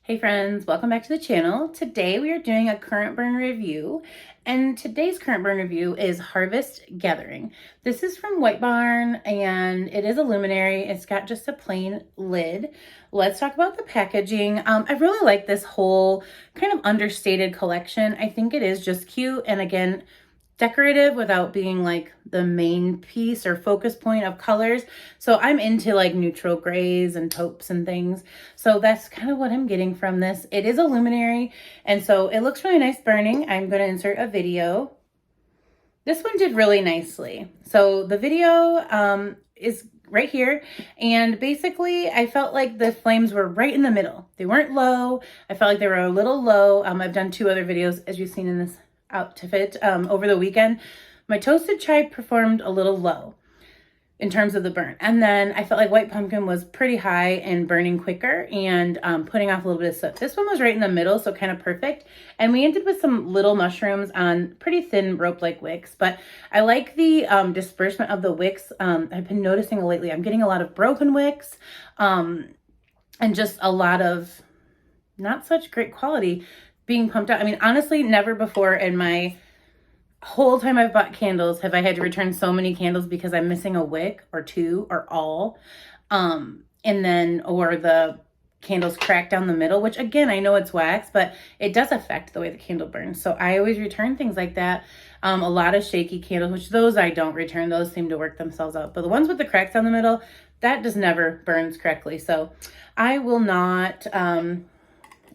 Hey friends, welcome back to the channel. Today we are doing a current burn review, and today's current burn review is Harvest Gathering. This is from Whitebarn and it is a luminary. It's got just a plain lid. Let's talk about the packaging. I really like this whole kind of understated collection. I think it is just cute, and again, decorative without being like the main piece or focus point of colors. So I'm into like neutral grays and taupes and things. So that's kind of what I'm getting from this. It is a luminary, and so it looks really nice burning. I'm going to insert a video. This one did really nicely. So the video is right here, and basically I felt like the flames were right in the middle. They weren't low. I felt like they were a little low. I've done two other videos, as you've seen in this outfit over the weekend. My toasted chai performed a little low in terms of the burn, and then I felt like white pumpkin was pretty high and burning quicker and putting off a little bit of soot. This one was right in the middle, so kind of perfect. And we ended with some little mushrooms on pretty thin rope-like wicks, but I like the disbursement of the wicks. I've been noticing lately I'm getting a lot of broken wicks and just a lot of not such great quality being pumped out. I mean, honestly, never before in my whole time I've bought candles have I had to return so many candles because I'm missing a wick or two or all. And then, or the candles crack down the middle, which again, I know it's wax, but it does affect the way the candle burns. So I always return things like that. A lot of shaky candles, which those I don't return. Those seem to work themselves out. But the ones with the cracks down the middle, that just never burns correctly. So I will not,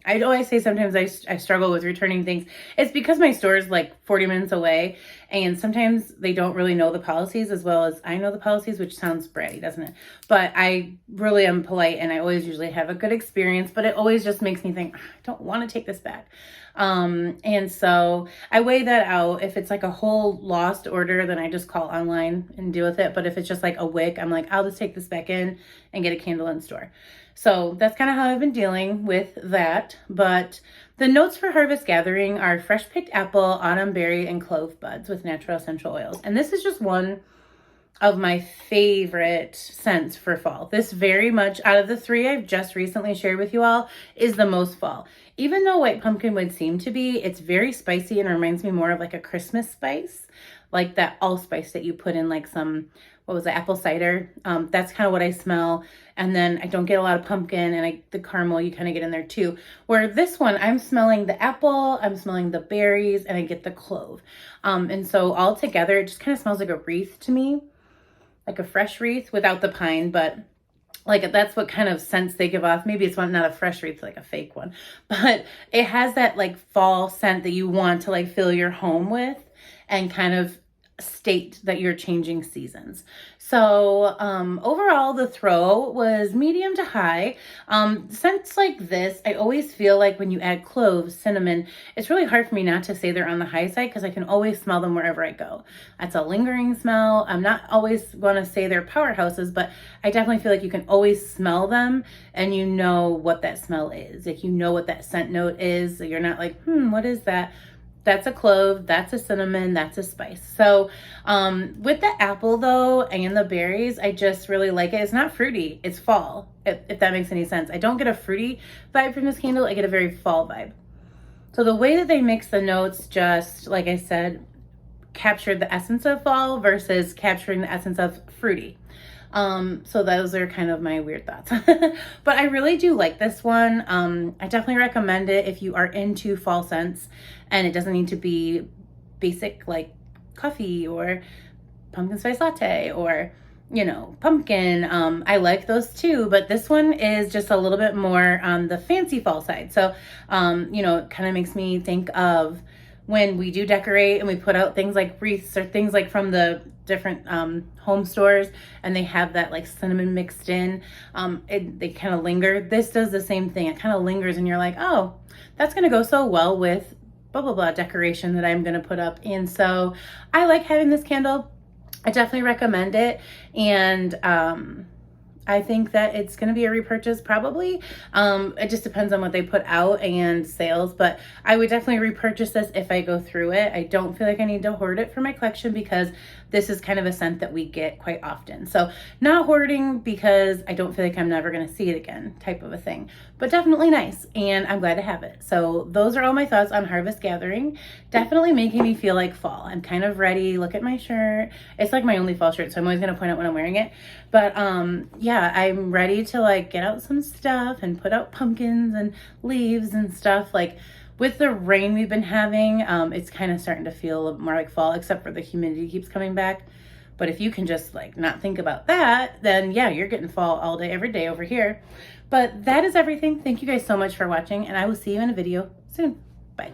I always say sometimes I struggle with returning things. It's because my store is like 40 minutes away, and sometimes they don't really know the policies as well as I know the policies, which sounds bratty, doesn't it? But I really am polite, and I always usually have a good experience, but it always just makes me think, I don't want to take this back. And so I weigh that out. If it's like a whole lost order, then I just call online and deal with it. But if it's just like a wick, I'm like, I'll just take this back in and get a candle in store. So that's kind of how I've been dealing with that. But the notes for Harvest Gathering are fresh picked apple, autumn berry, and clove buds with natural essential oils. And this is just one of my favorite scents for fall. This very much, out of the three I've just recently shared with you all, is the most fall. Even though white pumpkin would seem to be, it's very spicy and reminds me more of like a Christmas spice, like that allspice that you put in like some, what was it, apple cider. That's kind of what I smell. And then I don't get a lot of pumpkin, and the caramel you kind of get in there too. Where this one, I'm smelling the apple, I'm smelling the berries, and I get the clove. And so all together, it just kind of smells like a wreath to me, like a fresh wreath without the pine, but like that's what kind of scents they give off. Maybe it's not a fresh wreath, like a fake one, but it has that like fall scent that you want to like fill your home with and kind of state that you're changing seasons. So overall the throw was medium to high. Scents like this, I always feel like when you add cloves, cinnamon, it's really hard for me not to say they're on the high side because I can always smell them wherever I go. That's a lingering smell. I'm not always going to say they're powerhouses, but I definitely feel like you can always smell them and you know what that smell is. Like you know what that scent note is. So you're not like, what is that? That's a clove, that's a cinnamon, that's a spice. So with the apple though and the berries, I just really like it. It's not fruity, it's fall, if that makes any sense. I don't get a fruity vibe from this candle, I get a very fall vibe. So the way that they mix the notes, just like I said, captured the essence of fall versus capturing the essence of fruity. So those are kind of my weird thoughts. But I really do like this one. I definitely recommend it if you are into fall scents, and it doesn't need to be basic like coffee or pumpkin spice latte or, you know, pumpkin. I like those too, but this one is just a little bit more on the fancy fall side. So, you know, it kind of makes me think of when we do decorate and we put out things like wreaths or things like from the different home stores, and they have that like cinnamon mixed in, they kind of linger. This does the same thing. It kind of lingers and you're like, oh, that's going to go so well with blah, blah, blah decoration that I'm going to put up. And so I like having this candle. I definitely recommend it. And I think that it's going to be a repurchase probably. It just depends on what they put out and sales, but I would definitely repurchase this if I go through it. I don't feel like I need to hoard it for my collection because this is kind of a scent that we get quite often. So not hoarding because I don't feel like I'm never going to see it again type of a thing, but definitely nice. And I'm glad to have it. So those are all my thoughts on Harvest Gathering. Definitely making me feel like fall. I'm kind of ready. Look at my shirt. It's like my only fall shirt, so I'm always going to point out when I'm wearing it. But yeah, I'm ready to like get out some stuff and put out pumpkins and leaves and stuff. Like with the rain we've been having, it's kind of starting to feel a little more like fall, except for the humidity keeps coming back. But if you can just like not think about that, then yeah, you're getting fall all day, every day over here. But that is everything. Thank you guys so much for watching, and I will see you in a video soon. Bye.